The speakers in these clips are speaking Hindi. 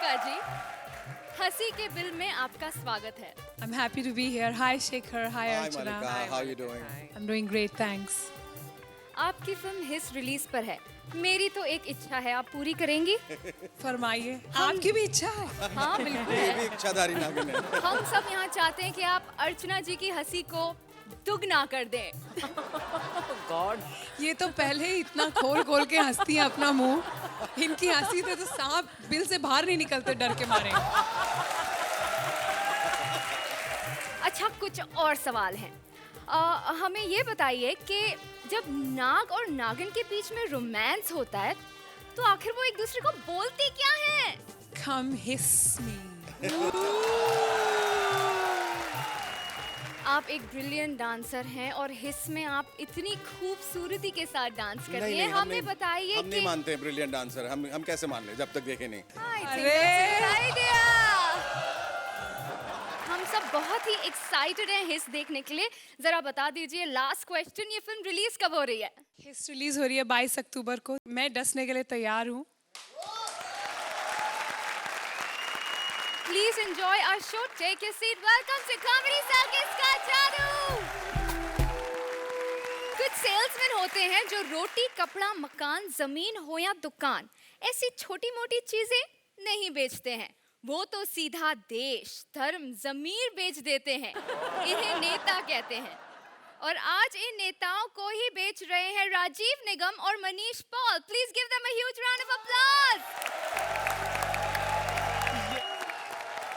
मल्लिका जी, हंसी के बिल में आपका स्वागत है। I'm happy to be here. Hi Shekhar. Hi Hi Archana. Malika, how are you doing? I'm doing great, thanks. आपकी फिल्म हिस रिलीज पर है। मेरी तो एक इच्छा है, आप पूरी करेंगी? फरमाइए। आपकी भी इच्छा है? हाँ बिल्कुल ये भी है। इच्छाधारी नागिन है। हम सब यहाँ चाहते हैं कि आप अर्चना जी की हंसी को दुगना कर दें। ये तो पहले ही इतना खोल के हंसती है अपना मुंह। इनकी हंसी से तो सांप बिल से बाहर नहीं निकलते डर के मारे। अच्छा, कुछ और सवाल हैं। हमें ये बताइए कि जब नाग और नागिन के बीच में रोमांस होता है तो आखिर वो एक दूसरे को बोलती क्या है? Come hiss me. आप एक ब्रिलियंट डांसर हैं और हिस में आप इतनी खूबसूरती के साथ डांस करती हैं। हमें बताइए हम नहीं मानते ब्रिलियंट डांसर। हम कैसे मान ले जब तक देखे नहीं। हम सब बहुत ही एक्साइटेड हैं हिस देखने के लिए। जरा बता दीजिए, लास्ट क्वेश्चन, ये फिल्म रिलीज कब हो रही है? हिस रिलीज हो रही है 22 अक्टूबर को। मैं डसने के लिए तैयार हूँ। Please enjoy our show. Take your seat. Welcome to Comedy Circus का जादू। कुछ सेल्समैन होते हैं जो रोटी, कपड़ा, मकान, जमीन हो या दुकान, ऐसी छोटी-मोटी चीजें नहीं बेचते हैं। वो तो सीधा देश, धर्म, जमीर बेच देते हैं। इन्हें नेता कहते हैं। और आज इन नेताओं को ही बेच रहे हैं राजीव निगम और Manish Paul. Please give them a huge round of applause.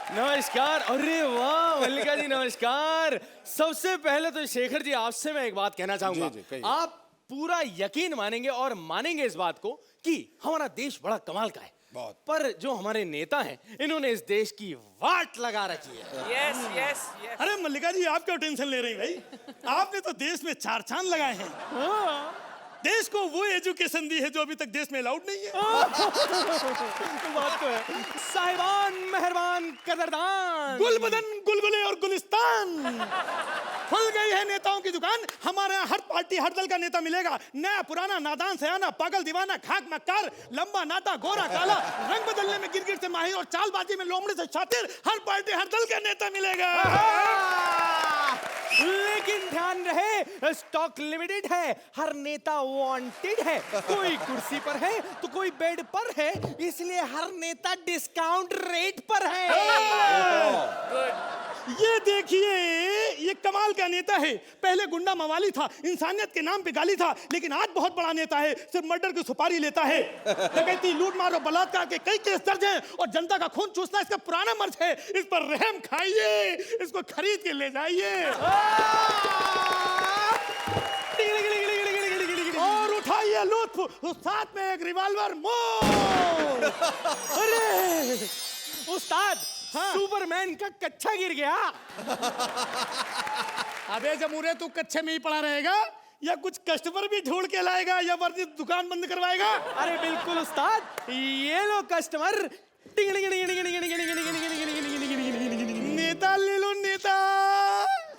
नमस्कार। अरे वाह मल्लिका जी, नमस्कार। सबसे पहले तो शेखर जी, आपसे मैं एक बात कहना चाहूंगा। जी, कहिए। आप पूरा यकीन मानेंगे और मानेंगे इस बात को कि हमारा देश बड़ा कमाल का है। बहुत। पर जो हमारे नेता हैं, इन्होंने इस देश की वाट लगा रखी है। Yes yes yes. अरे मल्लिका जी, आप क्यों टेंशन ले रही भाई? आपने तो देश में 4 चांद लगाए हैं। हाँ। देश को वो एजुकेशन दी है जो अभी तक देश में अलाउड नहीं है। बात तो है। साहिबान, मेहरबान, कदरदान, गुल बदन, गुलगुले और गुलिस्तान। खुल गई है नेताओं की दुकान। हमारे यहाँ हर पार्टी, हर दल का नेता मिलेगा। नया, पुराना, नादान, सयाना, पागल, दीवाना, खाक, मक्कार, लंबा, नाटा, गोरा, काला, रंग बदलने में गिरगिट से माहिर और चालबाजी में लोमड़ी से शातिर, हर पार्टी, हर दल का नेता मिलेगा। लेकिन ध्यान रहे, स्टॉक लिमिटेड है, हर नेता वांटेड है। कोई कुर्सी पर है तो कोई बेड पर है, इसलिए हर नेता डिस्काउंट रेट पर है। ये देखिए, ये कमाल का नेता है। पहले गुंडा मवाली था, इंसानियत के नाम पे गाली था, लेकिन आज बहुत बड़ा नेता है। सिर्फ मर्डर की सुपारी लेता है। डकैती, लूट मार और बलात्कार के कई केस दर्ज हैं और जनता का खून चूसना इसका पुराना मर्ज है। इस पर रहम खाइए, इसको खरीद के ले जाइए और उठाइए लुत्फ। साथ में एक रिवॉल्वर मोर। अरे उस्ताद, हाँ। सुपरमैन का कच्चा गिर गया। अबे जमूरे, तू कच्चे में ही पड़ा रहेगा या कुछ कस्टमर भी ढूंढ के लाएगा या वर्दी दुकान बंद करवाएगा? अरे बिल्कुल उस्ताद, ये लो कस्टमर। नेता ले लो, नेता।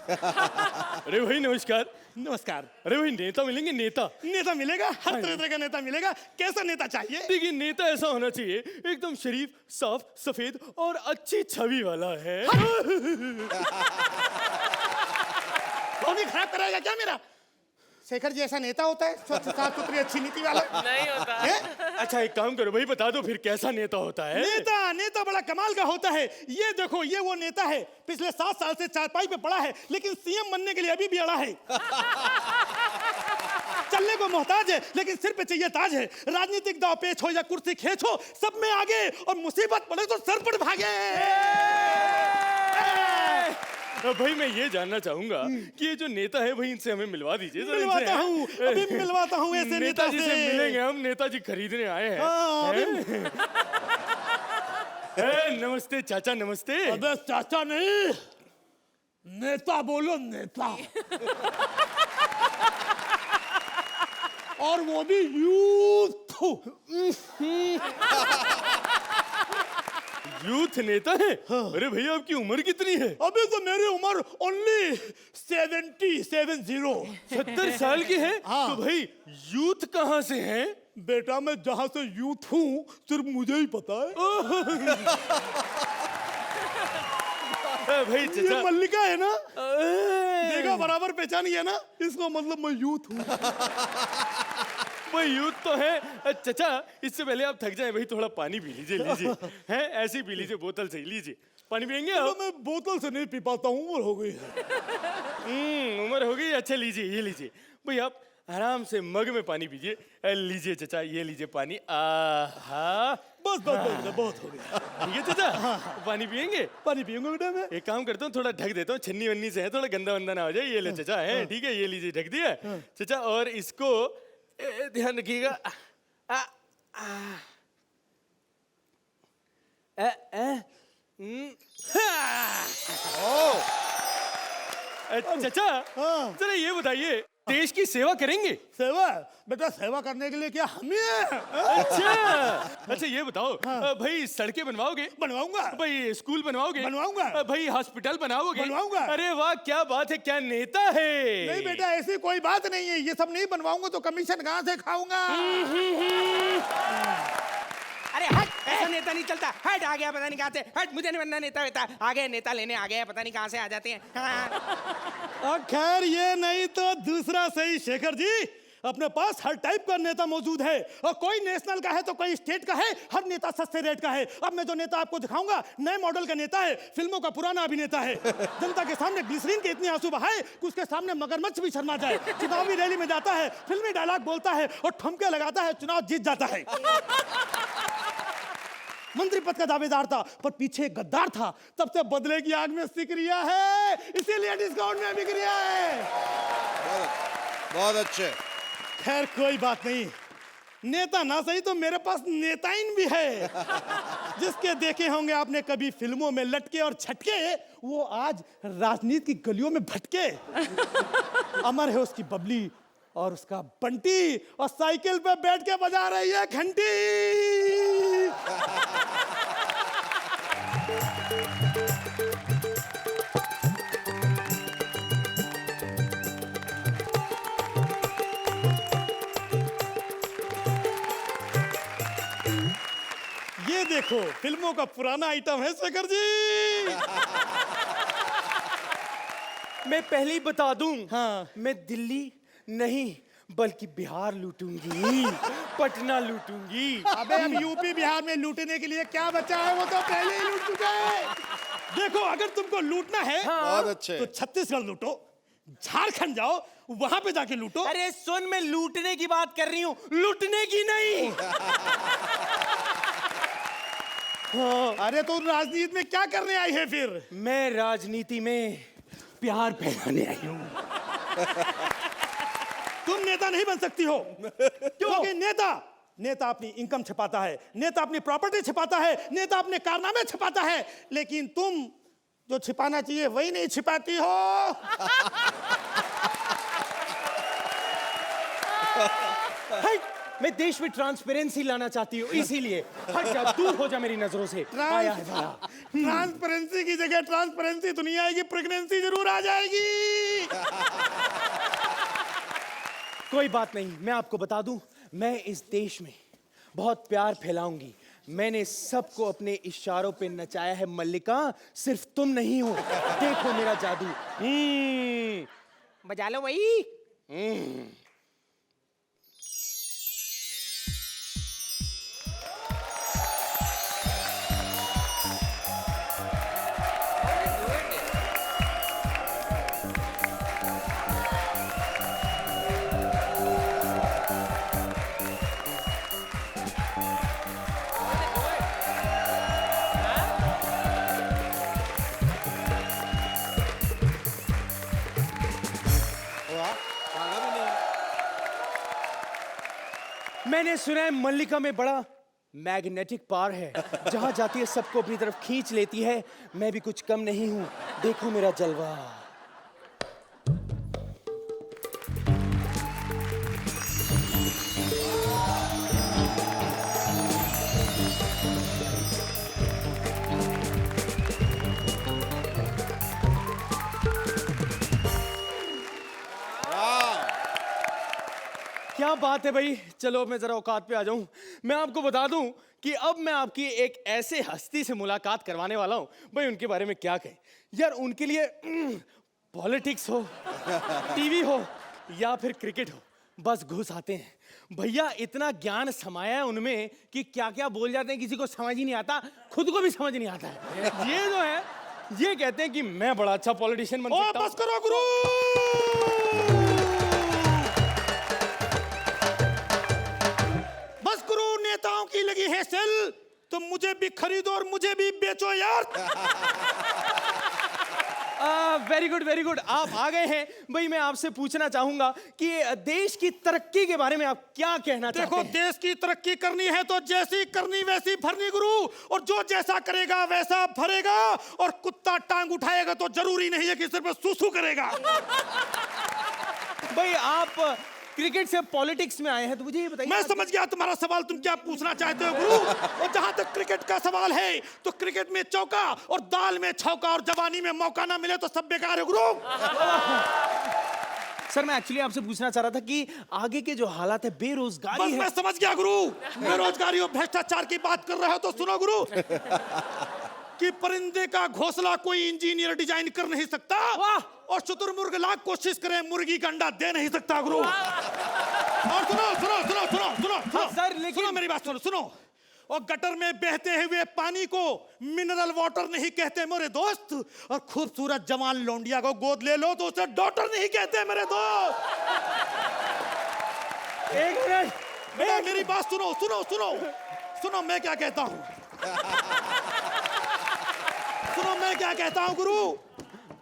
अरे भाई नमस्कार। नमस्कार। अरे भाई नेता मिलेंगे? नेता नेता मिलेगा, हर तरह का नेता मिलेगा। कैसा नेता चाहिए? देखिए, नेता ऐसा होना चाहिए एकदम शरीफ, साफ, सफेद और अच्छी छवि वाला है। कौन खराब कराएगा क्या मेरा? शेखर जी ऐसा नेता होता है, स्वच्छ, साफ सुथरी, अच्छी नीति वाला? नहीं होता है? अच्छा एक काम करो भाई, बता दो फिर कैसा नेता होता है? नेता बड़ा कमाल का होता है। ये देखो, ये वो नेता है, पिछले 7 साल से चारपाई पे पड़ा है, लेकिन सीएम बनने के लिए अभी भी अड़ा है। चलने को मोहताज है, लेकिन सिर पे चाहिए ताज है। राजनीतिक दाव पेच हो या कुर्सी खेच हो, सब में आगे, और मुसीबत पड़े तो सर पर भागे। भाई मैं ये जानना चाहूंगा कि ये जो नेता है भाई, इनसे हमें मिलवा दीजिए। मिलवाता हूँ, अभी मिलवाता हूँ ऐसे नेताजी से मिलेंगे हम। नेताजी खरीदने आए हैं। नमस्ते चाचा, नमस्ते। अबे चाचा नहीं, नेता बोलो, नेता। और वो भी यूथ। यूथ नेता है? अरे भैया आपकी उम्र कितनी है? अभी तो मेरी उम्र ओनली 70 70 साल की है? हाँ। तो भाई यूथ कहाँ से हैं? बेटा मैं जहाँ से यूथ हूँ सिर्फ मुझे ही पता है। भाई ये चचा मल्लिका है ना, देखा देखा बराबर पहचान गया ना, इसका मतलब मैं यूथ हूँ। भाई यूथ तो है। चचा इससे पहले आप थक जाए भाई थोड़ा पानी पी लीजिए लीजिए हैं ऐसे ही पी लीजिए बोतल से ही लीजिए पानी पियेंगे तो आप? मैं बोतल से नहीं पी पाता हूँ, उम्र हो गई है। उम्र हो गई। अच्छा लीजिए ये लीजिए भाई आप आराम से मग में पानी पीजिए। लीजिए चचा ये लीजिए पानी। आहा बस बस बस बहुत हो गया। ठीक है चचा पानी पियेंगे? पानी पियूंगा बेटा मैं। एक काम करता हूँ थोड़ा ढक देता हूँ छन्नी वन्नी से है थोड़ा गंदा वंदा ना हो जाए। ये ले चचा है ठीक है ये लीजिए ढक दिया चचा। और इसको ध्यान रखिएगा। चचा जरा ये बताइए देश की सेवा करेंगे? सेवा बेटा, सेवा करने के लिए क्या हम ही हैं? अच्छा अच्छा ये बताओ भाई सड़कें बनवाओगे? बनवाऊंगा। भाई स्कूल बनवाओगे? बनवाऊंगा। भाई हॉस्पिटल बनाओगे? बनवाऊंगा। अरे वाह क्या बात है, क्या नेता है। नहीं बेटा ऐसी कोई बात नहीं है, ये सब नहीं बनवाऊंगा तो कमीशन कहाँ से खाऊंगा? अरे हट, ऐसा नेता नहीं चलता। हट, आ गया पता नहीं कहाँ से। हट, मुझे नहीं बनना नेता वेता। आ गए नेता लेने आ गए, पता नहीं कहाँ से आ जाते हैं। हाँ। खैर ये नहीं तो दूसरा सही शेखर जी, अपने पास हर टाइप का नेता मौजूद है और कोई नेशनल का है तो कोई स्टेट का है, हर नेता सस्ते रेट का है। अब मैं जो नेता आपको दिखाऊंगा नए मॉडल का नेता है, फिल्मों का पुराना अभिनेता है। जनता के सामने ग्लिसरीन के इतने आंसू बहाए कि उसके सामने मगरमच्छ भी शर्मा जाए। चुनावी रैली में जाता है, फिल्मी डायलॉग बोलता है और ठुमके लगाता है, चुनाव जीत जाता है। मंत्री पद का दावेदार था पर पीछे एक गद्दार था, तब से बदले की आग में सिक रिया है, इसीलिए डिस्काउंट में बिक रिया है। बहुत अच्छे। खैर कोई बात नहीं, नेता ना सही तो मेरे पास नेताइन भी है। जिसके देखे होंगे आपने कभी फिल्मों में लटके और छटके, वो आज राजनीति की गलियों में भटके। अमर है उसकी बबली और उसका बंटी, और साइकिल पे बैठ के बजा रही है घंटी। ये देखो फिल्मों का पुराना आइटम है शेखर जी। मैं पहले ही बता दूं हाँ। मैं दिल्ली नहीं बल्कि बिहार लूटूंगी, पटना लूटूंगी। अबे अब यूपी बिहार में लूटने के लिए क्या बचा है, वो तो पहले ही लूट चुका है। देखो अगर तुमको लूटना है बहुत अच्छे। तो छत्तीसगढ़ लूटो, झारखंड जाओ, वहां पे जाके लूटो। अरे सुन, मैं लूटने की बात कर रही हूँ, लूटने की नहीं। अरे तो राजनीति में क्या करने आई है फिर? मैं राजनीति में प्यार फैलाने आई हूँ। तुम नेता नहीं बन सकती हो, क्योंकि नेता अपनी इनकम छिपाता है, नेता अपनी प्रॉपर्टी छिपाता है, नेता अपने कारनामे छिपाता है, लेकिन तुम जो छिपाना चाहिए वही नहीं छिपाती हो। मैं देश में ट्रांसपेरेंसी लाना चाहती हूँ, इसीलिए हट जा, दूर हो जा मेरी नजरों से। आया है भला। ट्रांसपेरेंसी की जगह ट्रांसपेरेंसी दुनिया आएगी, प्रेगनेंसी जरूर आ जाएगी। कोई बात नहीं, मैं आपको बता दूं, मैं इस देश में बहुत प्यार फैलाऊंगी। मैंने सबको अपने इशारों पे नचाया है मल्लिका, सिर्फ तुम नहीं हो। देखो मेरा जादू। बजा लो वही। मैंने सुना है मल्लिका में बड़ा मैग्नेटिक पावर है, जहां जाती है सबको अपनी तरफ खींच लेती है। मैं भी कुछ कम नहीं हूं, देखो मेरा जलवा। क्या बात है भाई। चलो अब मैं जरा औकात पे आ जाऊं। मैं आपको बता दूं कि अब मैं आपकी एक ऐसे हस्ती से मुलाकात करवाने वाला हूं, भाई उनके बारे में क्या कहें यार। उनके लिए पॉलिटिक्स हो, टीवी हो या फिर क्रिकेट हो, बस घुस आते हैं। भैया इतना ज्ञान समाया है उनमें कि क्या क्या बोल जाते हैं किसी को समझ ही नहीं आता, खुद को भी समझ नहीं आता है। ये जो है ये कहते हैं कि मैं बड़ा अच्छा पॉलिटिशियन बन सकता हूं। बस करो गुरु। बस गुरु, नेताओं की लगी है सेल, तो मुझे भी खरीदो और मुझे भी बेचो यार। वेरी गुड वेरी गुड, आप आ गए हैं। भाई मैं आपसे पूछना चाहूंगा कि देश की तरक्की के बारे में आप क्या कहना चाहते देखो, हैं? देश की तरक्की करनी है तो जैसी करनी वैसी भरनी गुरु, और जो जैसा करेगा वैसा भरेगा। और कुत्ता टांग उठाएगा तो जरूरी नहीं है कि सिर्फ सूसू करेगा। भाई आप क्रिकेट से पॉलिटिक्स में आए हैं, तो मुझे ये बताइए। मैं समझ गया तुम्हारा सवाल, तुम क्या पूछना चाहते हो गुरु। और जहां तक क्रिकेट का सवाल है, तो क्रिकेट में चौका और दाल में छौका और जवानी में मौका ना मिले तो सब बेकार है गुरु। सर मैं एक्चुअली आपसे पूछना चाह रहा था कि आगे के जो हालात है, बेरोजगारी बस है। मैं समझ गया गुरु, बेरोजगारी और भ्रष्टाचार की बात कर रहे हो तो सुनो गुरु, कि परिंदे का घोंसला कोई इंजीनियर डिजाइन कर नहीं सकता, और शुतुरमुर्ग लाख कोशिश करे मुर्गी का अंडा दे नहीं सकता गुरु। और सुनो सुनो सुनो सुनो सुनो सुनो सर, लेकिन- सुनो मेरी बात सुनो सुनो। और गटर में बहते हुए पानी को मिनरल वाटर नहीं कहते मेरे दोस्त, और खूबसूरत जवान लौंडिया को गोद ले लो तो उसे डॉटर नहीं कहते मेरे दोस्त। एक मिनट, बेटा मेरी बात सुनो सुनो सुनो सुनो, मैं क्या कहता हूँ। सुनो मैं क्या कहता हूँ गुरु,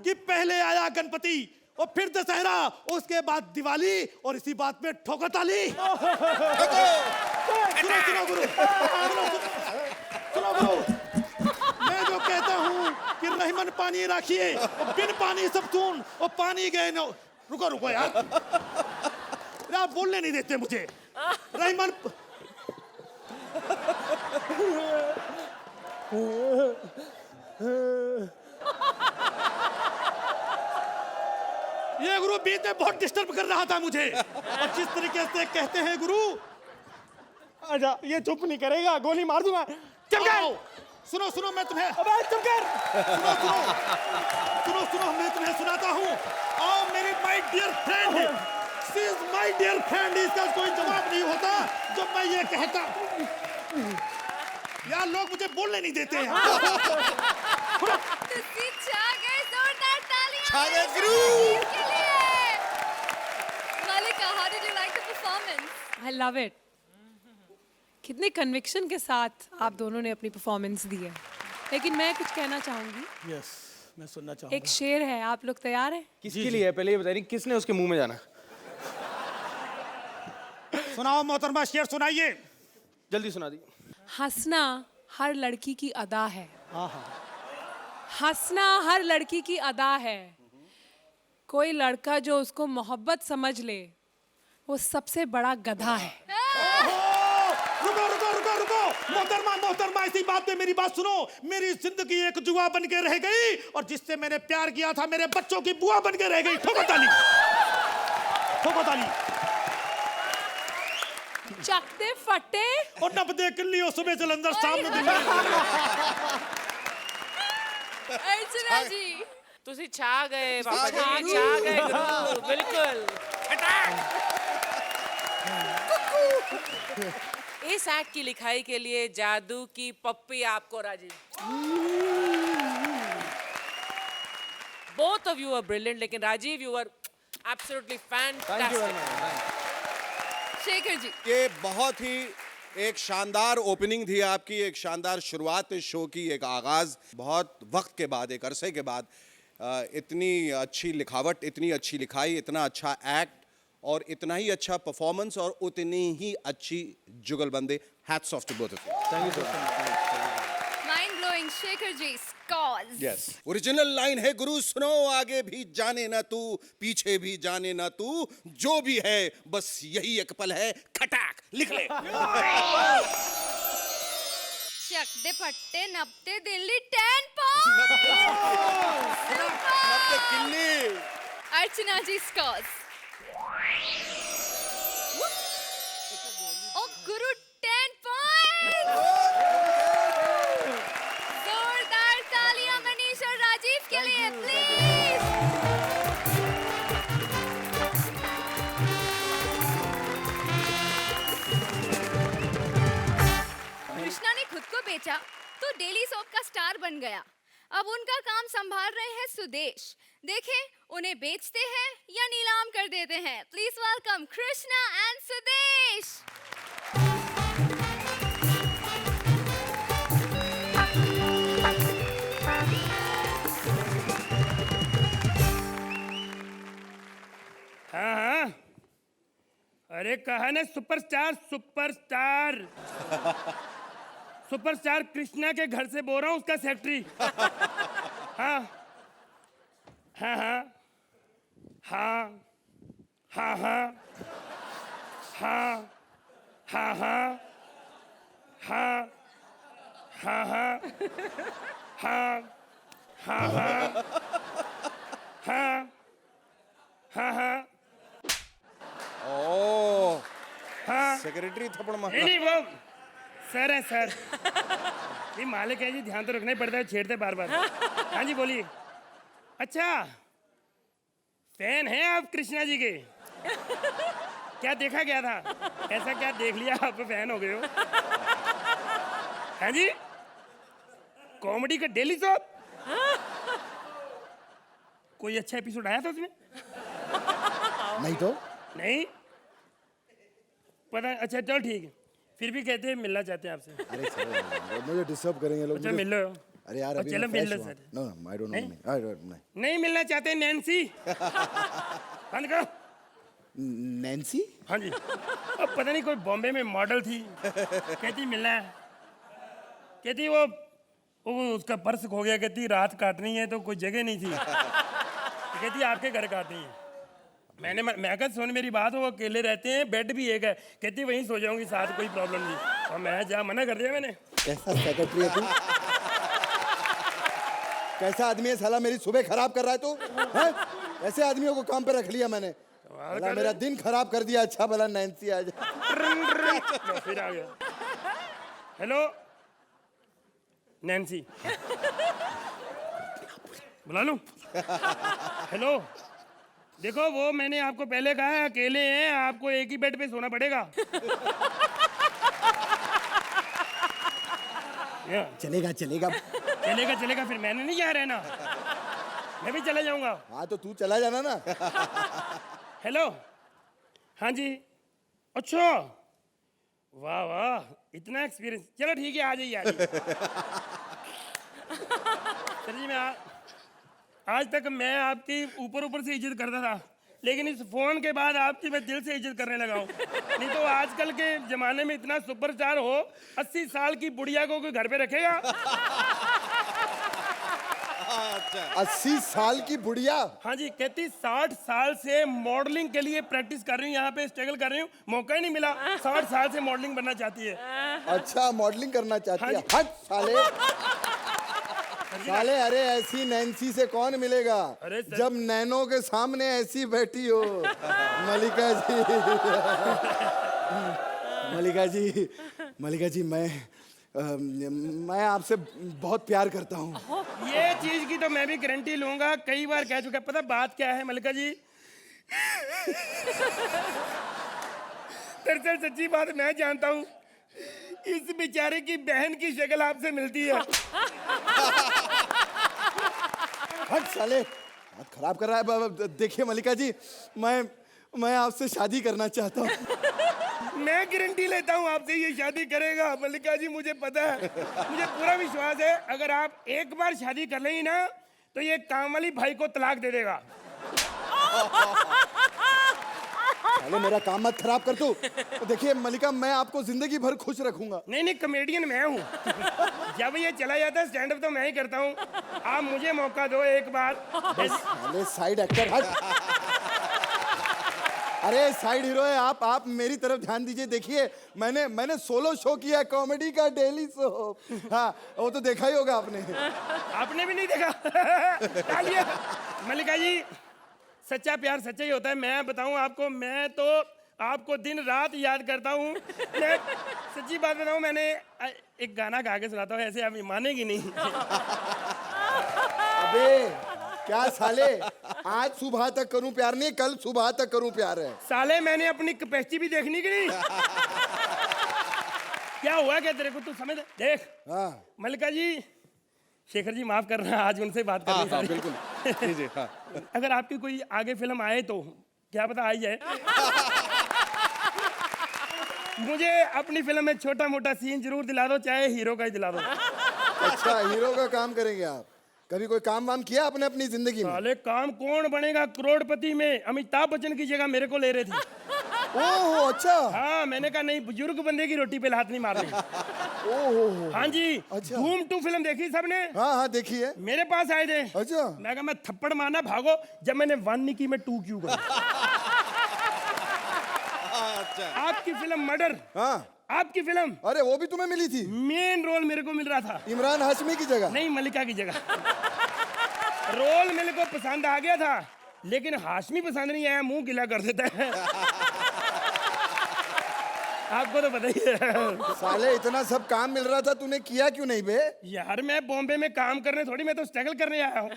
कि पहले आया गणपति और फिर दशहरा, उसके बाद दिवाली, और इसी बात में ठोकर ताली। सुनो सुनो गुरु, सुनो गुरु, मैं जो कहता हूँ कि रहीमन पानी रखिए और बिन पानी सब सुन, और पानी गए न। रुको रुको यार, आप बोलने नहीं देते मुझे। रहीमन ये गुरु बीच में बहुत डिस्टर्ब कर रहा था मुझे। और जिस तरीके से कहते हैं गुरु, आजा, ये चुप नहीं करेगा, गोली मार दूंगा। आओ, सुनो सुनो मैं तुम्हें, अबे चुप कर। सुनो सुनो सुनो सुनो, मैं तुम्हें सुनाता हूँ। आओ मेरी my dear friend, she is my dear friend. इसका कोई जवाब नहीं होता जब मैं ये कहता। यार लोग मुझे बोलने नहीं देते हैं। तुसी छा गए, जोरदार तालियां छा गए मेरे गुरु। शाहीर के लिए। Malika, how did you like the performance? I love it. कितने कन्विक्शन के साथ आप दोनों ने अपनी परफॉर्मेंस दी है। लेकिन मैं कुछ कहना चाहूंगी। यस, मैं सुनना चाहूंगा। एक शेर है, आप लोग तैयार हैं? किसके लिए है पहले ये बताइए, किसने उसके मुंह में जाना? सुनाओ मोहतरमा, शेर सुनाइए। जल्दी सुना दी। हंसना हर लड़की की अदा है। हंसना हर लड़की की अदा है। कोई लड़का जो उसको मोहब्बत समझ ले, वो सबसे बड़ा गधा है। रुको रुको रुको रुको, मोहतरमा मोहतरमा, इसी बात पे मेरी बात सुनो। मेरी जिंदगी एक जुआ बन के रह गई, और जिससे मैंने प्यार किया था मेरे बच्चों की बुआ बन के रह गई। ठोको ताली, ठोको ताली। चकते फटे और नब्बे किल्ली सुबह जलंधर, शाम में दिल्ली। अर्चना जी, ਤੁਸੀਂ ਛਾ ਗਏ ਬਾਬਾ ਜੀ, ਛਾ ਗਏ ਗੁਰੂ, ਬਿਲਕੁਲ इस एक्ट की लिखाई के लिए जादू की पप्पी आपको राजी। Both of you are brilliant, लेकिन Rajiv you were absolutely fantastic. Shekhar ji, ये बहुत ही एक शानदार ओपनिंग थी आपकी, एक शानदार शुरुआत इस शो की, एक आगाज। बहुत वक्त के बाद, एक अरसे के बाद इतनी अच्छी लिखावट, इतनी अच्छी लिखाई, इतना अच्छा एक्ट और इतना ही अच्छा परफॉर्मेंस और उतनी ही अच्छी जुगलबंदी। Hats off to both of you. Thank you so much. Mind blowing. Shekhar ji, scores. Yes, original line है गुरु, सुनो। आगे भी जाने ना तू, पीछे भी जाने ना तू, जो भी है बस यही एक पल है, खटाक लिख ले। चकदे पट्टे नपते दिल्ली 10 पॉइंट। किल्ली। अर्चना जी, स्कॉर्स। खुद को बेचा तो डेली सोप का स्टार बन गया। अब उनका काम संभाल रहे हैं सुदेश। देखें उन्हें बेचते हैं या नीलाम कर देते हैं। Please welcome Krishna and Sudesh. हाँ हाँ, अरे कहा ना सुपरस्टार सुपरस्टार सुपरस्टार कृष्णा के घर से बोल रहा हूँ, उसका सेक्रेटरी। हाँ हाँ हाँ हाँ हाँ हाँ हाँ हाँ हाँ हाँ हाँ हाँ हाँ हाँ हाँ हाँ हाँ ओ हाँ सेक्रेटरी थप्पड़ मार नहीं नहीं वो सर है सर। ये मालिक है जी, ध्यान तो रखना ही पड़ता है, छेड़ते बार बार। हाँ जी बोलिए। अच्छा फैन हैं आप कृष्णा जी के? क्या देखा गया था, ऐसा क्या देख लिया आप फैन हो गए हो? हाँ जी कॉमेडी का डेली शोप, कोई अच्छा एपिसोड आया था उसमें? नहीं तो नहीं पता। अच्छा चलो ठीक है, फिर भी कहते हैं मिलना चाहते हैं आपसे। अरे सर मुझे डिस्टर्ब करेंगे लोग। अच्छा मिल लो। अरे यार अभी चलो मैं मिल fresh लो हुआ। Sir. No I don't know नहीं? I don't know. नहीं मिलना चाहते नैन्सी? बंद करो। नैन्सी? हाँ जी, अब पता नहीं कोई बॉम्बे में मॉडल थी, कहती मिलना है। कहती वो उसका पर्स खो गया, कहती रात काटनी है तो कोई जगह नहीं थी, कहती आपके घर काटनी है। मैं कहा सुन मेरी बात, वो अकेले रहते हैं, बेड भी एक है, कहती वहीं सो जाऊंगी साथ, कोई प्रॉब्लम नहीं। और मैं जा मना कर दिया मैंने। कैसा सेक्रेटरी है तू? कैसा आदमी है साला, मेरी सुबह खराब कर रहा है तू? हैं? ऐसे आदमियों को काम पे रख लिया मैंने, साला मेरा दिन खराब कर दिया। अच्छा भला नैन्सी आ जाए। फिर आ गया। हेलो नैन्सी, बुला लूं? हेलो देखो वो मैंने आपको पहले कहा है अकेले हैं, आपको एक ही बेड पे सोना पड़ेगा। चलेगा चलेगा। चलेगा चलेगा, फिर मैंने नहीं जा रहना, मैं भी चला जाऊंगा। हाँ तो तू चला जाना ना। हेलो हाँ जी, अच्छा वाह वाह इतना एक्सपीरियंस, चलो ठीक है आ जाइए आ जाइए। सर जी मैं आज तक मैं आपकी ऊपर ऊपर से इज्जत करता था, लेकिन इस फोन के बाद आपकी मैं दिल से इज्जत करने लगा हूँ। नहीं तो आजकल के जमाने में इतना सुपरस्टार हो, 80 साल की बुढ़िया को कोई घर पे रखेगा? 80 साल की बुढ़िया? हाँ जी, कहती 60 साल से मॉडलिंग के लिए प्रैक्टिस कर रही हूँ, यहाँ पे स्ट्रगल कर रही हूँ, मौका ही नहीं मिला। 60 साल से मॉडलिंग बनना चाहती है। अच्छा मॉडलिंग करना चाहती हाँ है? जी। हट साले साले। अरे ऐसी नैन्सी से कौन मिलेगा अरे सर- जब नैनो के सामने ऐसी बैठी हो। मलिका जी मलिका जी मलिका जी मैं आपसे बहुत प्यार करता हूँ। ये चीज की तो मैं भी गारंटी लूंगा, कई बार कह चुका। पता बात क्या है मलिका जी? दरअसल सच्ची बात मैं जानता हूँ, इस बेचारे की बहन की शक्ल आपसे मिलती है। हट साले, हाथ खराब कर रहा है। देखिए मलिका जी, मैं आपसे शादी करना चाहता हूँ। मैं गारंटी लेता हूँ आपसे ये शादी करेगा मलिका जी, मुझे पता है, मुझे पूरा विश्वास है। अगर आप एक बार शादी कर लेंगी ना तो ये काम वाली भाई को तलाक दे देगा। अरे मेरा काम मत खराब कर तू। देखिए मलिका, मैं आपको जिंदगी भर खुश रखूंगा। नहीं नहीं, कॉमेडियन मैं हूँ। जब ये चला जाता है स्टैंड अप तो मैं ही करता हूँ। आप मुझे मौका दो एक बार। अरे साइड एक्टर हट। अरे साइड हीरो है आप मेरी तरफ ध्यान दीजिए। देखिए मैंने सोलो शो किया है, कॉमेडी का डेली शो। हाँ वो तो देखा ही होगा आपने। आपने भी नहीं देखा? डालिए। मल्लिका जी, सच्चा प्यार सच्चा ही होता है। मैं बताऊं आपको, मैं तो आपको दिन रात याद करता हूँ। मैं सच्ची बात बताऊं, मैंने एक गाना गा के सुनाता हूँ, ऐसे आप मानेगी नहीं। अबे क्या साले, आज सुबह तक करूं प्यार नहीं, कल सुबह तक करूं प्यार है। साले मैंने अपनी कैपेसिटी भी देखनी कि नहीं, क्या हुआ क्या तेरे को, तू समझ देख। हाँ मल्लिका जी, शेखर जी माफ करना, आज उनसे बात करनी हाँ सारी। बिल्कुल जी जी हाँ अगर आपकी कोई आगे फिल्म आए तो क्या पता आई जाए। मुझे अपनी फिल्म में छोटा मोटा सीन जरूर दिला दो, चाहे हीरो का ही दिला दो। अच्छा, हीरो का काम करेंगे आप? कभी कोई काम वाम किया आपने अपनी जिंदगी में? साले काम कौन बनेगा करोड़पति में, अमिताभ बच्चन की जगह मेरे को ले रहे थे। ओह अच्छा। हाँ, मैंने कहा नहीं, बुजुर्ग बंदे की रोटी पे हाथ नहीं मारनी। ओह हाँ जी। अच्छा। धूम 2 फिल्म देखी सबने? हाँ हाँ देखी है। मेरे पास आए थे। अच्छा। मैं कहा मैं थप्पड़ मारना भागो, जब मैंने 1 नहीं की मैं 2 क्यों करूं? अच्छा आपकी फिल्म मर्डर, हाँ आपकी फिल्म अरे वो भी तुम्हें मिली थी? मेन रोल मेरे को मिल रहा था। इमरान हाशमी की जगह? नहीं, मल्लिका की जगह। रोल मेरे को पसंद आ गया था, लेकिन हाशमी पसंद नहीं आया, मुंह गिला कर देता है। आपको तो पता ही है। साले इतना सब काम मिल रहा था, तूने किया क्यों नहीं बे? यार मैं बॉम्बे में काम करने थोड़ी, मैं तो स्ट्रगल करने आया हूँ।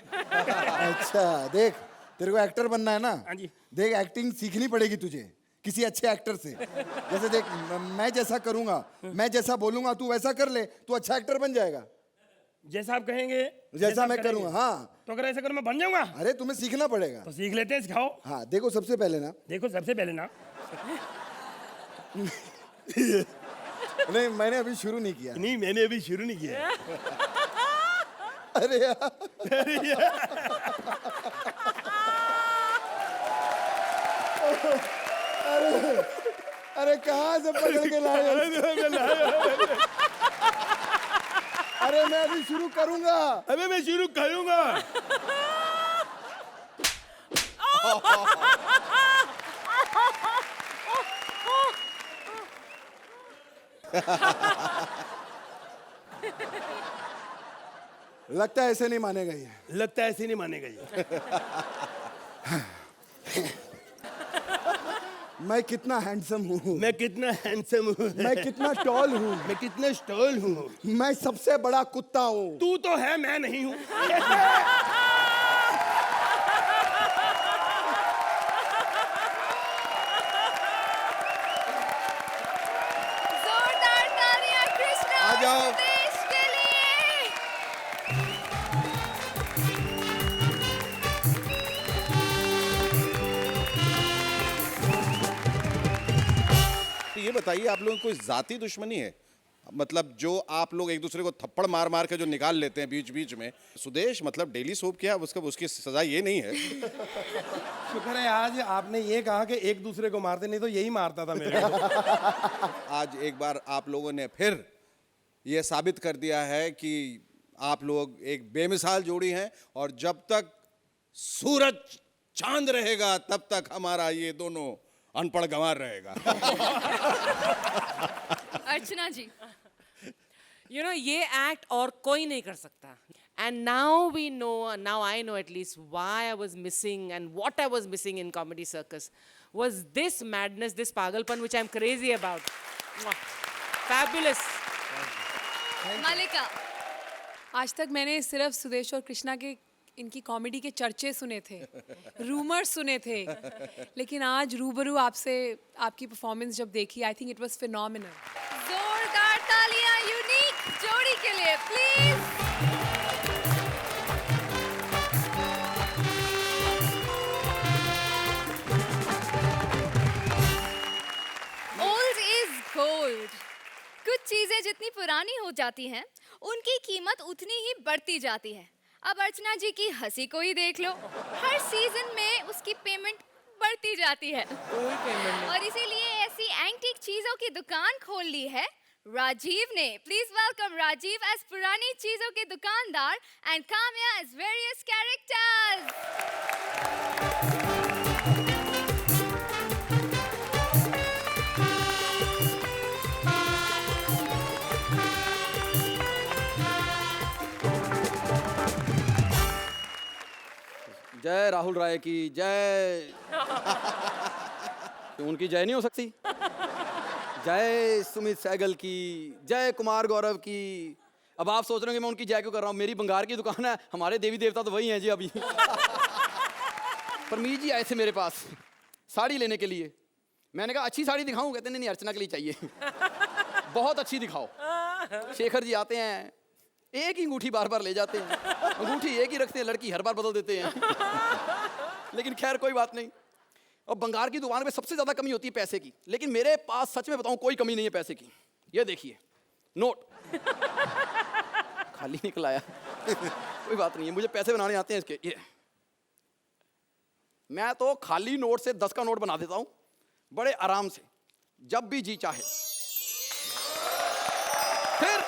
अच्छा देख, तेरे को एक्टर बनना है ना? हाँ जी। देख, एक्टिंग सीखनी पड़ेगी तुझे किसी अच्छे एक्टर से। जैसे देख, मैं जैसा करूंगा, मैं जैसा बोलूंगा, तू वैसा कर ले, तू अच्छा एक्टर बन जाएगा। जैसा आप कहेंगे, जैसा मैं आप करूंगा। करेंगे। हाँ तो अगर ऐसा करूँ मैं बन जाऊंगा? अरे तुम्हें सीखना पड़ेगा। तो सीख लेते हैं, सिखाओ। हाँ देखो, सबसे पहले ना, देखो सबसे पहले ना, नहीं मैंने अभी शुरू नहीं किया। नहीं मैंने अभी शुरू नहीं किया। अरे यार, अरे कहाँ से पकड़ के लाए? अरे मैं अभी शुरू करूंगा। अबे मैं शुरू करूंगा। लगता है ऐसे नहीं मानेगा ये। लगता है ऐसे नहीं मानेगा ये। मैं कितना हैंडसम हूँ, मैं कितना हैंडसम हूँ, मैं कितना टॉल हूँ, मैं कितना स्टॉल हूँ। मैं सबसे बड़ा कुत्ता हूँ। तू तो है, मैं नहीं हूँ। जोरदार तालियां कृष्णा आ जाओ। देश के लिए। तो ये बताइए, आप लोगों को कोई जाती दुश्मनी है? मतलब जो आप लोग एक दूसरे को थप्पड़ मार मार के जो निकाल लेते हैं बीच बीच में, सुदेश मतलब डेली सोप किया, उसका उसकी सजा ये नहीं है? शुक्र है आज आपने ये कहा कि एक दूसरे को मारते, नहीं तो यही मारता था मेरे को। आज एक बार आप लोगों ने फिर ये साबित कर दिया है कि आप लोग एक बेमिसाल जोड़ी हैं, और जब तक सूरज चांद रहेगा तब तक हमारा ये दोनों अनपढ़ गंवार रहेगा। अर्चना जी, यू नो ये एक्ट और कोई नहीं कर सकता. And now we know, now I know at least why I was missing and what I was missing in Comedy Circus was this madness, this pagalpan which I'm crazy about. Mwah. Fabulous. मालिका, आज तक मैंने सिर्फ सुदेश और कृष्णा के इनकी कॉमेडी के चर्चे सुने थे, रूमर सुने थे, लेकिन आज रूबरू आपसे आपकी परफॉर्मेंस जब देखी, आई थिंक इट वाज फिनोमिनल. जोरदार तालियां यूनिक जोड़ी के लिए प्लीज. Old is gold. कुछ चीजें जितनी पुरानी हो जाती हैं, उनकी कीमत उतनी ही बढ़ती जाती है. अब अर्चना जी की हंसी को ही देख लो, हर सीजन में उसकी पेमेंट बढ़ती जाती है, और इसीलिए ऐसी एंटीक चीजों की दुकान खोल ली है राजीव ने. प्लीज वेलकम राजीव एज पुरानी चीजों के दुकानदार and Kamya as various characters. Jai Rahul राय की जय. उनकी जय नहीं हो सकती? जय सुमित सहगल की, जय कुमार गौरव की. अब आप सोच रहे हो कि मैं उनकी जय क्यों कर रहा हूँ? मेरी बंगार की दुकान है, हमारे देवी देवता तो वही हैं जी अभी. परमीत जी आए थे मेरे पास साड़ी लेने के लिए. मैंने कहा अच्छी साड़ी दिखाऊं? कहते नहीं नहीं, अर्चना के लिए चाहिए. बहुत अच्छी दिखाओ। शेखर जी आते हैं, एक ही अंगूठी बार बार ले जाते हैं, अंगूठी एक ही रखते हैं, लड़की हर बार बदल देते हैं। लेकिन खैर कोई बात नहीं। और बंगार की दुकान पे सबसे ज्यादा कमी होती है पैसे की, लेकिन मेरे पास सच में बताऊं कोई कमी नहीं है पैसे की। ये देखिए नोट खाली निकल आया। कोई बात नहीं है, मुझे पैसे बनाने आते हैं इसके। ये मैं तो खाली नोट से 10 का नोट बना देता हूं बड़े आराम से, जब भी जी चाहे। फिर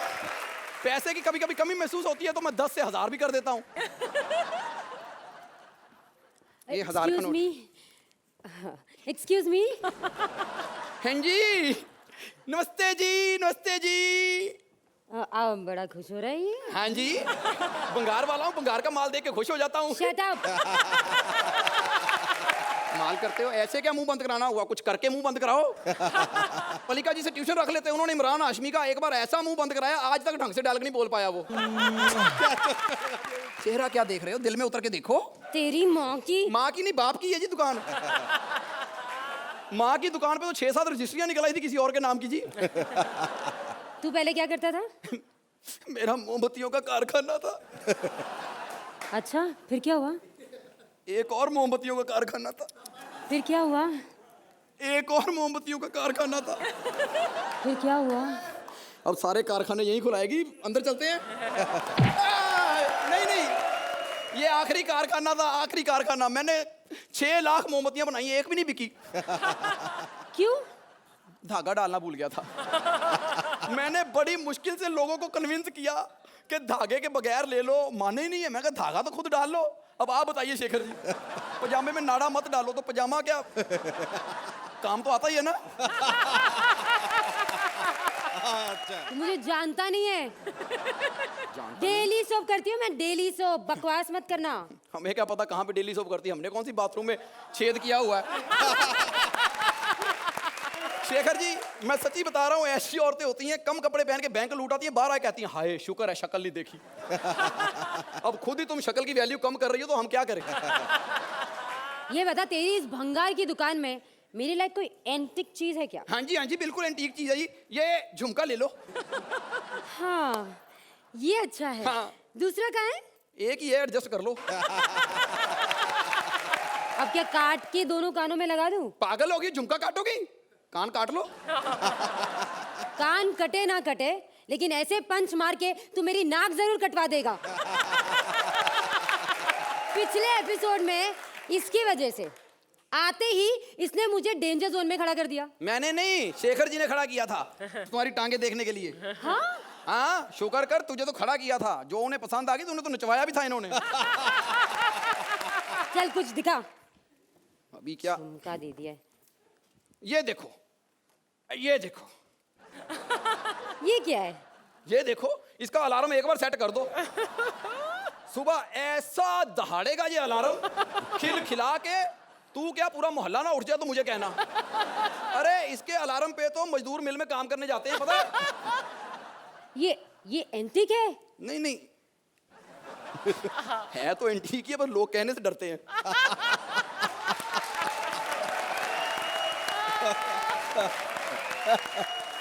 पैसे की कभी कभी कमी महसूस होती है तो मैं 10 से 1000 भी कर देता हूं। ये 1000 का नोट। Excuse me. हाँ जी, नमस्ते जी, नमस्ते जी। आप बड़ा खुश हो रही है। हाँ जी, बंगार वाला हूँ, बंगार का माल देख के खुश हो जाता हूँ। Shut up. माल करते हो, ऐसे क्या मुंह बंद कराना हुआ, कुछ करके मुंह बंद कराओ। पलिका जी से ट्यूशन रख लेते, उन्होंने इमरान हाशमी का एक बार ऐसा मुंह बंद कराया, आज तक ढंग से डाल के नहीं बोल पाया वो। चेहरा क्या देख रहे हो, दिल में उतर के देखो। तेरी माँ की। माँ की नहीं, बाप की है जी दुकान। माँ की दुकान पे तो 6-7 रजिस्ट्रियां निकल आई थी किसी और के नाम की जी। तू पहले क्या करता था? मेरा मोमबत्तियों का कारखाना था। अच्छा, फिर क्या हुआ? एक और मोमबत्तियों का कारखाना था। फिर क्या हुआ? एक और मोमबत्तियों का कारखाना था। फिर क्या हुआ? अब सारे कारखाने यहीं खुलाएगी, अंदर चलते हैं। नहीं नहीं, ये आखिरी कारखाना था, आखिरी कारखाना। मैंने 6 लाख मोमबत्तियां बनाई, एक भी नहीं बिकी। क्यों? धागा डालना भूल गया था। मैंने बड़ी मुश्किल से लोगों को कन्विंस किया कि धागे के बगैर ले लो, माने ही नहीं है। मैं कहा धागा तो खुद डाल लो। अब आप बताइए शेखर जी, पजामे में नाड़ा मत डालो तो पजामा क्या काम तो आता ही है ना। तू मुझे जानता नहीं है। डेली सोप करती हूँ मैं, डेली सोप। बकवास मत करना। हमें क्या पता कहाँ पे डेली सोप करती है, हमने कौन सी बाथरूम में छेद किया हुआ है। शेखर जी, मैं सच्ची बता रहा हूँ, ऐसी औरतें होती हैं कम कपड़े पहन के बैंक लूटाती हैं, बाहर आए कहती हैं हाय शुक्र है शक्ल नहीं देखी। अब खुद ही तुम शक्ल की वैल्यू कम कर रही हो तो हम क्या करें। ये बता, तेरी इस भंगार की दुकान में मेरे लायक कोई एंटिक चीज है क्या? हाँ जी, बिल्कुल एंटीक चीज है जी। ये झुमका ले लो। हाँ, ये अच्छा है। हाँ। दूसरा कहाँ है? एक ही है, एडजस्ट कर लो। अब क्या काट के दोनों कानों में लगा दूं? पागल होगी, झुमका काटोगी, कान काट लो। कान कटे ना कटे, लेकिन ऐसे पंच मार के तू मेरी नाक जरूर कटवा देगा। पिछले एपिसोड में इसकी वजह से आते ही इसने मुझे डेंजर जोन में खड़ा कर दिया। मैंने नहीं, शेखर जी ने खड़ा किया था तुम्हारी टांगे देखने के लिए। हाँ, शुक्र कर तुझे तो खड़ा किया था, जो उन्हें पसंद आ गई तो उन्हें तो नचवाया भी था इन्होंने। चल कुछ दिखा। अभी क्या झुमका दे दिया। ये देखो, ये देखो, ये क्या है? ये देखो, इसका अलार्म एक बार सेट कर दो, सुबह ऐसा दहाड़ेगा ये अलार्म, खिल खिला के। तू क्या पूरा मोहल्ला ना उठ जाए तो मुझे कहना। अरे इसके अलार्म पे तो मजदूर मिल में काम करने जाते हैं, पता है? ये एंटीक है? नहीं नहीं, है तो एंटीक ही है, पर लोग कहने से डरते हैं।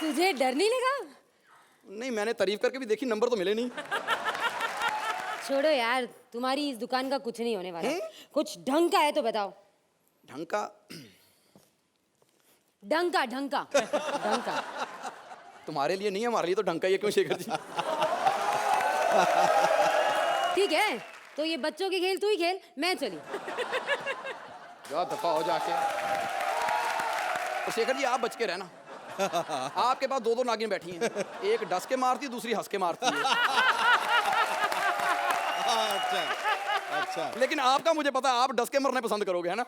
तुझे डर नहीं लगा? नहीं, मैंने तारीफ करके भी देखी, नंबर तो मिले नहीं। छोड़ो यार, तुम्हारी इस दुकान का कुछ नहीं होने वाला। कुछ ढंग का है तो बताओ। ढंग का? ढंग का। तुम्हारे लिए नहीं है, हमारे लिए तो ढंग का ही है। क्यों शेखर जी? ठीक है, तो ये बच्चों के खेल तू ही खेल, मैं चली। जा दफा हो जाके। तो शेखर जी आप बच के रहना। आपके पास 2 नागिन बैठी हैं, एक डस के मारती है, दूसरी हंस के मारती है। अच्छा। लेकिन आपका मुझे पता है, आप डस के मरने पसंद करोगे, है ना?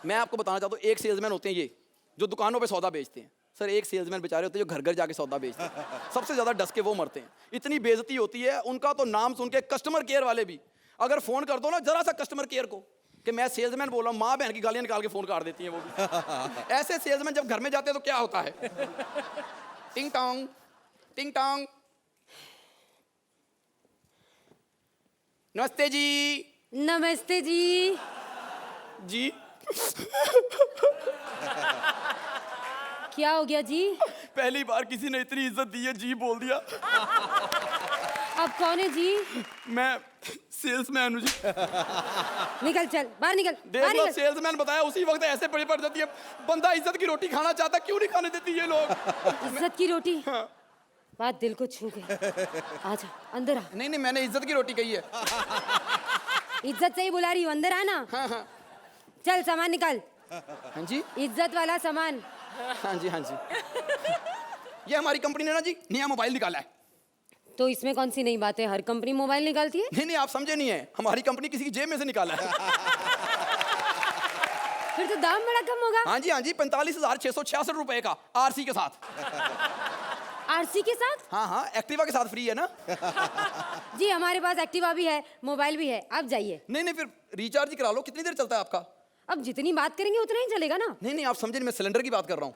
मैं आपको बताना चाहता हूँ, एक सेल्समैन होते हैं ये जो दुकानों पे सौदा बेचते हैं। सर, एक सेल्समैन बेचारे होते हैं जो घर घर जाके सौदा बेचते हैं। सबसे ज्यादा डस के वो मरते हैं। इतनी बेइज्जती होती है उनका, तो नाम सुन के कस्टमर केयर वाले भी अगर फोन कर दो ना जरा सा कस्टमर केयर को कि मैं सेल्समैन बोल रहा हूँ, माँ बहन की गालियां निकाल के फोन काट देती हैं वो भी। ऐसे सेल्समैन जब घर में जाते हैं तो क्या होता है? टिंग टोंग, टिंग टोंग। नमस्ते जी। नमस्ते जी। जी क्या हो गया जी? पहली बार किसी ने इतनी इज्जत दी है, जी बोल दिया। अब कौन है जी? मैं सेल्समैन हूँ जी। निकल चल बाहर निकल देख बाहर लो, निकल। सेल्समैन बताया उसी वक्त ऐसे बड़ी पड़ जाती है। बंदा इज्जत की रोटी खाना चाहता, क्यों नहीं खाने देती ये लोग? इज्जत की रोटी, बात दिल को छू गई। आजा अंदर आ। नहीं नहीं, मैंने इज्जत की रोटी कही है। इज्जत से ही बुला रही हूँ, अंदर आ ना। हाँ हाँ चल सामान निकाल, हाँ जी, इज्जत वाला सामान। हाँ जी, हाँ जी। ये हमारी कंपनी ने ना जी नया मोबाइल निकाला है। तो इसमें कौन सी नई बात है? हर कंपनी मोबाइल निकालती है। नहीं नहीं, आप समझे नहीं है, हमारी कंपनी किसी की जेब में से निकाला है। फिर तो दाम बड़ा कम होगा। हाँ जी, 45,666 रुपए का आरसी के साथ। आरसी के साथ? हाँ हाँ, एक्टिवा के साथ फ्री है ना। जी हमारे पास एक्टिवा भी है, मोबाइल भी है, आप जाइए। नहीं नहीं, फिर रिचार्ज ही करा लो। कितनी देर चलता है आपका? अब जितनी बात करेंगे उतना ही चलेगा ना। नहीं नहीं, आप समझे नहीं, मैं सिलेंडर की बात कर रहा हूँ।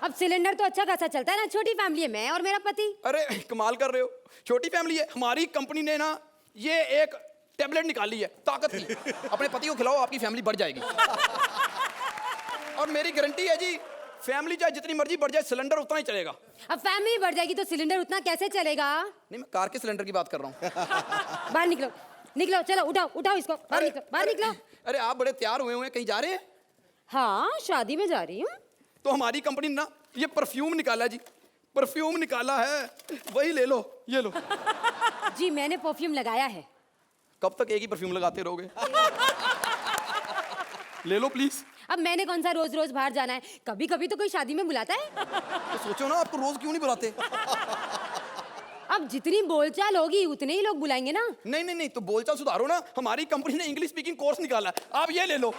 अब सिलेंडर तो अच्छा खासा चलता है ना, छोटी फैमिली है, मैं और मेरा पति। अरे कमाल कर रहे हो, छोटी फैमिली है। हमारी कंपनी ने ना ये एक टेबलेट निकाली है ताकत की, अपने पति को खिलाओ, आपकी फैमिली बढ़ जाएगी। और मेरी गारंटी है जी, फैमिली चाहे जितनी मर्जी बढ़ जाए, सिलेंडर उतना ही चलेगा। अब फैमिली बढ़ जाएगी तो सिलेंडर उतना कैसे चलेगा? नहीं, मैं कार के सिलेंडर की बात कर रहा हूँ। बाहर निकलो, निकलो, चलो उठाओ उठाओ इसको, बाहर निकलो, बाहर निकलो। अरे आप बड़े तैयार हुए हैं, कहीं जा रहे हैं? हाँ शादी में जा रही हूँ। तो हमारी कंपनी ने ना ये परफ्यूम निकाला है जी, परफ्यूम निकाला है, वही ले लो, ये लो। जी मैंने परफ्यूम लगाया है। कब तक एक ही परफ्यूम लगाते रहोगे? ले लो प्लीज। अब मैंने कौन सा रोज रोज बाहर जाना है? कभी कभी तो कोई शादी में बुलाता है। तो सोचो ना, आपको रोज क्यों नहीं बुलाते? अब जितनी बोलचाल होगी उतने ही लोग बुलाएंगे ना। नहीं नहीं नहीं, तो बोलचाल सुधारो ना। हमारी कंपनी ने इंग्लिश स्पीकिंग कोर्स निकाला है, आप ये ले लो।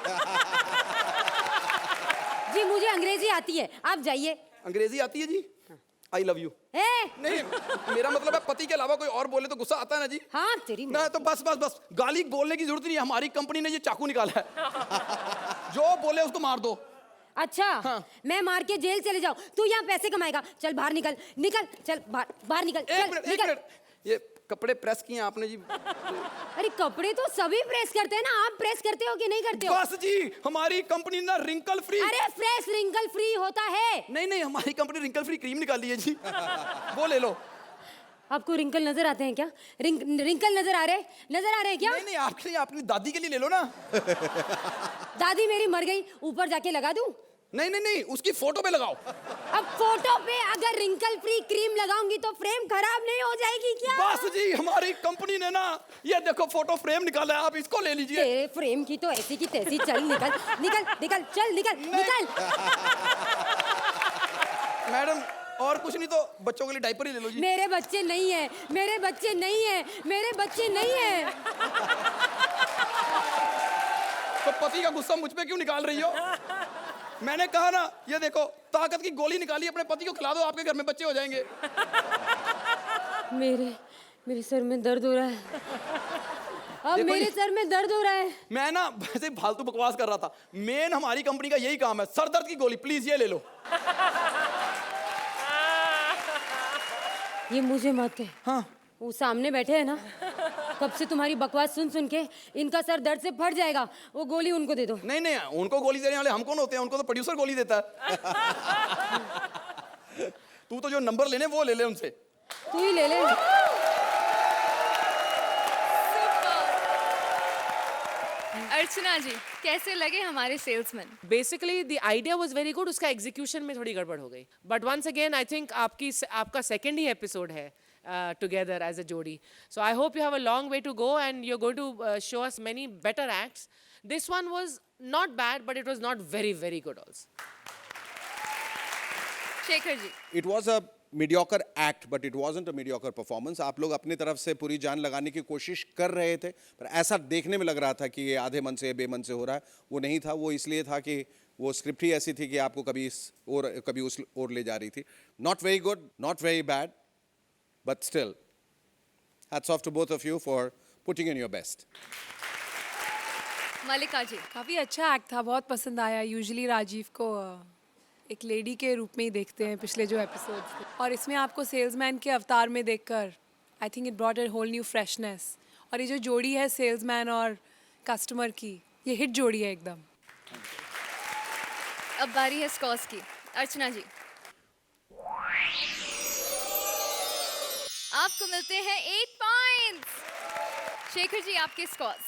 जी मुझे अंग्रेजी आती है, आप जाइए। अंग्रेजी आती है जी? I love you. नहीं, मेरा मतलब है पति के अलावा कोई और बोले तो गुस्सा आता है ना जी। हाँ तेरी ना, तो बस बस बस, गाली बोलने की जरूरत नहीं है। हमारी कंपनी ने ये चाकू निकाला है, जो बोले उसको मार दो। अच्छा हाँ। मैं मार के जेल चले जाऊं, तू यहाँ पैसे कमाएगा। चल बाहर निकल, निकल, चल बाहर, बाहर निकल, एक चल, मिनट, एक निकल। मिनट, ये कपड़े प्रेस किए आपने जी? अरे कपड़े तो सभी प्रेस करते हैं ना, आप प्रेस करते हो कि नहीं करते हो? बस जी, हमारी कंपनी ना रिंकल फ्री। अरे फ्रेश रिंकल फ्री होता है। नहीं नहीं, हमारी कंपनी रिंकल फ्री क्रीम निकाली है जी, वो ले लो। आपको रिंकल नजर आते हैं क्या? रिंकल नजर आ रहे हैं क्या? नहीं नहीं, आपके लिए, आपकी दादी के लिए ले लो ना। दादी मेरी मर गई, ऊपर जाके लगा दूं? नहीं नहीं नहीं, उसकी फोटो पे लगाओ। अब फोटो पे अगर रिंकल फ्री क्रीम लगाऊंगी तो फ्रेम खराब नहीं हो जाएगी क्या? बस जी, हमारी कंपनी ने ना ये देखो फोटो फ्रेम निकाला है, आप इसको ले लीजिए। तेरे फ्रेम की तो ऐसी की तैसी। चल निकल, निकल, निकल, चल निकल, निकल। मैडम, और कुछ नहीं तो बच्चों के लिए डायपर ही ले लो जी। मेरे बच्चे नहीं है, मेरे बच्चे नहीं है, मेरे बच्चे नहीं है। तो पति का गुस्सा मुझ पे क्यों निकाल रही हो? मैंने कहा ना, ये देखो ताकत की गोली निकाली, अपने पति को खिला दो, आपके घर में बच्चे हो जाएंगे। मेरे सर में दर्द हो रहा है। अब मेरे सर में दर्द हो रहा है। मैं ना वैसे फालतू बकवास कर रहा था। मेन हमारी कंपनी का यही काम है, सर दर्द की गोली, प्लीज ये ले लो। ये मुझे मत है। हाँ, वो सामने बैठे हैं ना, कब से तुम्हारी बकवास सुन सुन के इनका सर दर्द से फट जाएगा। वो गोली उनको दे दो। नहीं नहीं, उनको गोली देने वाले हम कौन होते हैं? उनको तो प्रोड्यूसर गोली देता है। तू तो जो नंबर लेने वो ले ले उनसे। तू ही ले ले। अर्चना जी, कैसे लगे हमारे salesman? Basically the idea was very good, उसका एग्जीक्यूशन में थोड़ी गड़बड़ हो गई। But once again I think आपका सेकंड ही एपिसोड है टुगेदर एज अ जोड़ी, so I hope you have a long way to go and you are going to show us many better acts. This one was not bad, but it was not very, very good also. Shekhar ji, it was a mediocre act but it wasn't a mediocre performance. आप लोग अपनी तरफ से पूरी जान लगाने की कोशिश कर रहे थे, पर ऐसा देखने में लग रहा था कि ये आधे मन से बेमन से हो रहा है. वो नहीं था. वो इसलिए था कि वो स्क्रिप्ट ही ऐसी थी कि आपको कभी इस और कभी उस ओर ले जा रही थी. Not very good, not very bad, but still hats off to both of you for putting in your best. Mallika ji, काफ़ी अच्छा एक्ट था, बहुत पसंद आया. यूजुअली राजीव को एक लेडी के रूप में ही देखते हैं पिछले जो एपिसोड्स थे, और इसमें आपको सेल्समैन के अवतार में देखकर I think it brought a whole new freshness. और ये जो जोड़ी है सेल्समैन और कस्टमर की, ये हिट जोड़ी है एकदम. अब बारी है स्कॉर्स की. अर्चना जी, आपको मिलते हैं 8 पॉइंट्स। शेखर जी आपके स्कोर्स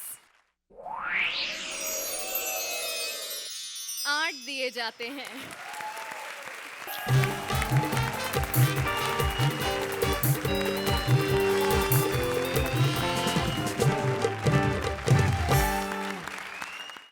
8 दिए जाते हैं।